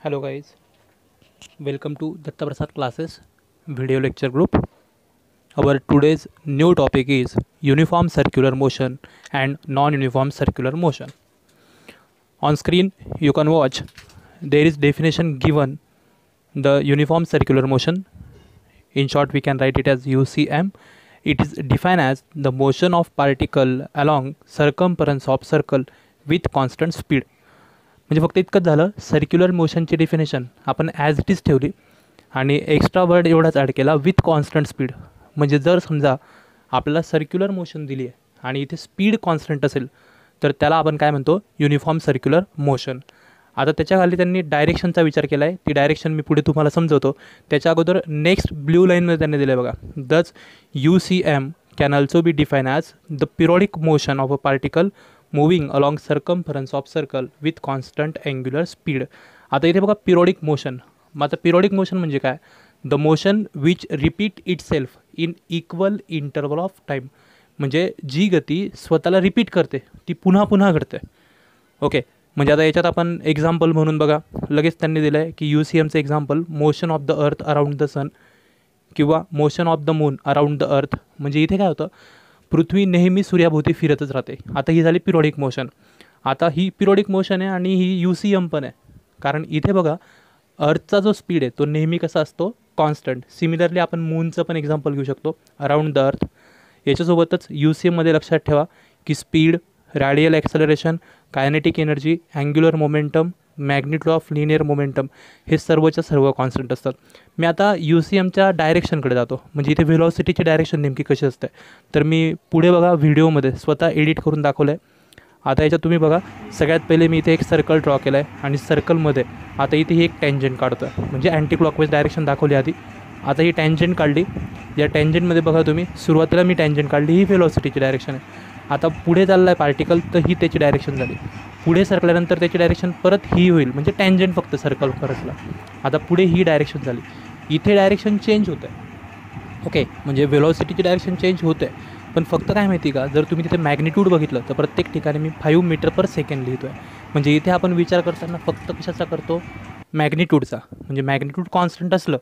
Hello guys, welcome to Datta Prasad classes video lecture group. Our today's new topic is uniform circular motion and non-uniform circular motion. On screen you can watch there is definition given the uniform circular motion. In short we can write it as UCM. It is defined as the motion of particle along circumference of circle with constant speed. म्हणजे फक्त इतकंच झालं, circular मोशनची definition आपण as it is ठेवली आणि extra word एवढाच add केला with constant speed. म्हणजे जर समजा आपल्याला सर्क्युलर मोशन दिली आहे आणि इथे स्पीड कॉन्स्टंट असेल तर त्याला आपण काय म्हणतो, युनिफॉर्म सर्क्युलर मोशन. आता त्याच्याखाली त्यांनी डायरेक्शनचा विचार केला आहे, ती डायरेक्शन मी पुढे तुम्हाला समजवतो. त्याच्या अगोदर नेक्स्ट ब्ल्यू लाईनमध्ये त्यांनी दिलं आहे बघा, that's UCM can also be define as the periodic motion of a particle moving along circumference of circle with constant angular speed. आता इथे बघा पिरियडिक मोशन. मग आता पिरियडिक मोशन म्हणजे काय, the motion which repeat it self in equal interval of time. म्हणजे जी गती स्वतःला रिपीट करते ती पुन्हा पुन्हा घडते. ओके, म्हणजे आता याच्यात आपण एक्झाम्पल म्हणून बघा लगेच त्यांनी दिलं आहे की UCMचं example motion of the earth around the sun किंवा motion of the moon around the earth. म्हणजे इथे काय होतं, पृथ्वी नेहमी सूर्याभोवती फिरतच राहते. आता ही झाली पिरियडिक मोशन. आता ही पिरियडिक मोशन आहे आणि ही UCM पण आहे, कारण इथे बघा अर्थचा जो स्पीड आहे तो नेहमी कसा असतो, कॉन्स्टंट. सिमिलरली आपण मूनचं पण एक्झाम्पल घेऊ शकतो, अराउंड द अर्थ. याच्यासोबतच UCMमध्ये लक्षात ठेवा की speed, radial acceleration, kinetic energy, angular momentum, magnitude of linear momentum हे सर्वच्या सर्व कॉन्स्टंट असतात. मी आता UCMच्या डायरेक्शनकडे जातो, म्हणजे इथे व्हेलॉसिटीची डायरेक्शन नेमकी कशी असते तर मी पुढे बघा व्हिडिओमध्ये स्वतः एडिट करून दाखवलं आहे. आता याच्यात तुम्ही बघा सगळ्यात पहिले मी इथे एक सर्कल ड्रॉ केला आहे आणि सर्कलमध्ये आता इथे ही एक टँजंट काढतो आहे, म्हणजे अँटी क्लॉकवाईज डायरेक्शन दाखवली आधी. आता ही टँजंट काढली. या टँजंटमध्ये बघा तुम्ही सुरुवातीला मी टँजंट काढली, ही व्हेलॉसिटीची डायरेक्शन आहे. आता पुढे चालला आहे पार्टिकल तर ही त्याची डायरेक्शन झाली. पुढे सरकल्यानंतर त्याची डायरेक्शन परत ही होईल, म्हणजे टँजंट फक्त सर्कल परतला. आता पुढे ही डायरेक्शन झाली, इथे डायरेक्शन चेंज होतं आहे. ओके, म्हणजे व्हेलॉसिटीची डायरेक्शन चेंज होतं आहे. पण फक्त काय माहिती का, जर तुम्ही तिथे मॅग्निट्यूड बघितलं तर प्रत्येक ठिकाणी मी 5 मीटर पर सेकंड लिहितो आहे. म्हणजे इथे आपण विचार करताना फक्त कशाचा करतो, मॅग्निट्यूडचा. म्हणजे मॅग्निट्यूड कॉन्स्टंट असलं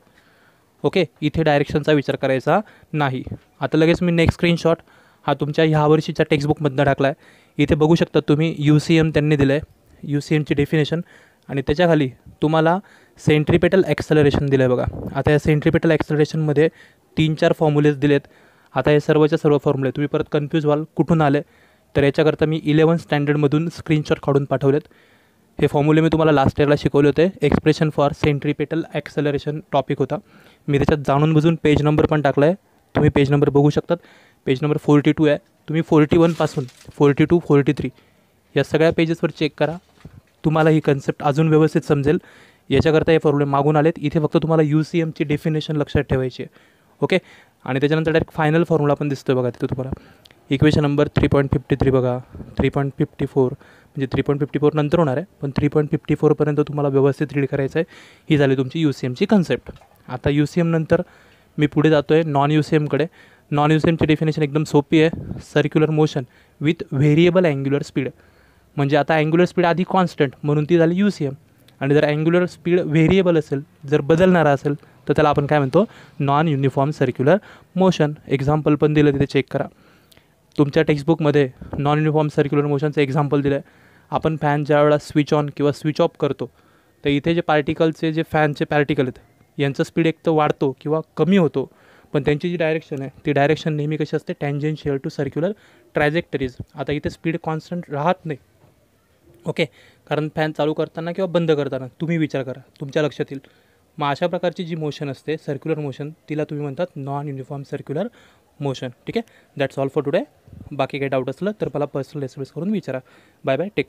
ओके, इथे डायरेक्शनचा विचार करायचा नाही. आता लगेच मी नेक्स्ट स्क्रीनशॉट हा तुमच्या ह्या वर्षीच्या टेक्स्टबुकमधनं टाकला आहे. इथे बघू शकता तुम्ही UCM त्यांनी दिलं आहे, UCMची डेफिनेशन, आणि त्याच्याखाली तुम्हाला सेंट्रिपेटल ॲक्सेलरेशन दिलं आहे बघा. आता या सेंट्रिपेटल ॲक्सेलरेशनमध्ये 3-4 फॉर्म्युलेज दिलेत. आता हे सर्वच्या सर्व फॉर्म्युले तुम्ही परत कन्फ्यूज व्हाल कुठून आले, तर याच्याकरता मी 11th स्टँडर्डमधून स्क्रीनशॉट काढून पाठवलेत. हे फॉर्म्युले मी तुम्हाला लास्ट इयरला शिकवले होते. Expression for centripetal acceleration topic होता. मी त्याच्यात जाणून बुजून पेज नंबर पण टाकला आहे, तुम्ही पेज नंबर बघू शकतात. पेज नंबर 42 आहे. तुम्ही 41पासून 42, 43 या सगळ्या पेजेसवर चेक करा, तुम्हाला ही कन्सेप्ट अजून व्यवस्थित समजेल. याच्याकरता हे फॉर्म्युले मागून आलेत. इथे फक्त तुम्हाला UCMची डेफिनेशन लक्षात ठेवायची आहे. ओके, आणि त्याच्यानंतर डायरेक्ट फायनल फॉर्म्युला पण दिसतो बघा तिथे तुम्हाला. इक्वेशन नंबर 3.53 बघा, 3.54 म्हणजे 3.54 नंतर होणार आहे, पण 3.54पर्यंत तुम्हाला व्यवस्थित रीड करायचं आहे. ही झाली तुमची UCMची कन्सेप्ट. आता UCM नंतर मी पुढे जातो आहे नॉन UCMकडे. नॉन UCMची डेफिनेशन एकदम सोपी आहे, circular motion with variable angular speed. म्हणजे आता अँग्युलर स्पीड आधी कॉन्स्टंट म्हणून ती झाली UCM, आणि जर अँग्युलर स्पीड व्हेरिएबल असेल, जर बदलणारा असेल तर त्याला आपण काय म्हणतो, non uniform circular motion. Example पण दिलं तिथे चेक करा. तुमच्या टेक्स्टबुकमध्ये नॉन युनिफॉर्म सर्क्युलर मोशनचं एक्झाम्पल दिलं आहे. आपण फॅन ज्या वेळेला स्विच ऑन किंवा स्विच ऑफ करतो तर इथे जे पार्टिकलचे जे फॅनचे पार्टिकल आहेत यांचं स्पीड एक तर वाढतो किंवा कमी होतो, पण त्यांची जी डायरेक्शन आहे ती डायरेक्शन नेहमी कशी असते, टँजेन्शियल टू सर्क्युलर ट्रॅजेक्टरीज. आता इथे स्पीड कॉन्स्टंट राहत नाही. ओके, कारण फॅन चालू करताना किंवा बंद करताना तुम्ही विचार करा, तुमच्या लक्षात येईल. मग अशा प्रकारची जी मोशन असते सर्क्युलर मोशन, तिला तुम्ही म्हणतात नॉन युनिफॉर्म सर्क्युलर मोशन. ठीक आहे, दॅट्स ऑल फॉर टुडे. बाकी काही डाऊट असलं तर मला पर्सनल एस करून विचारा. Bye bye, take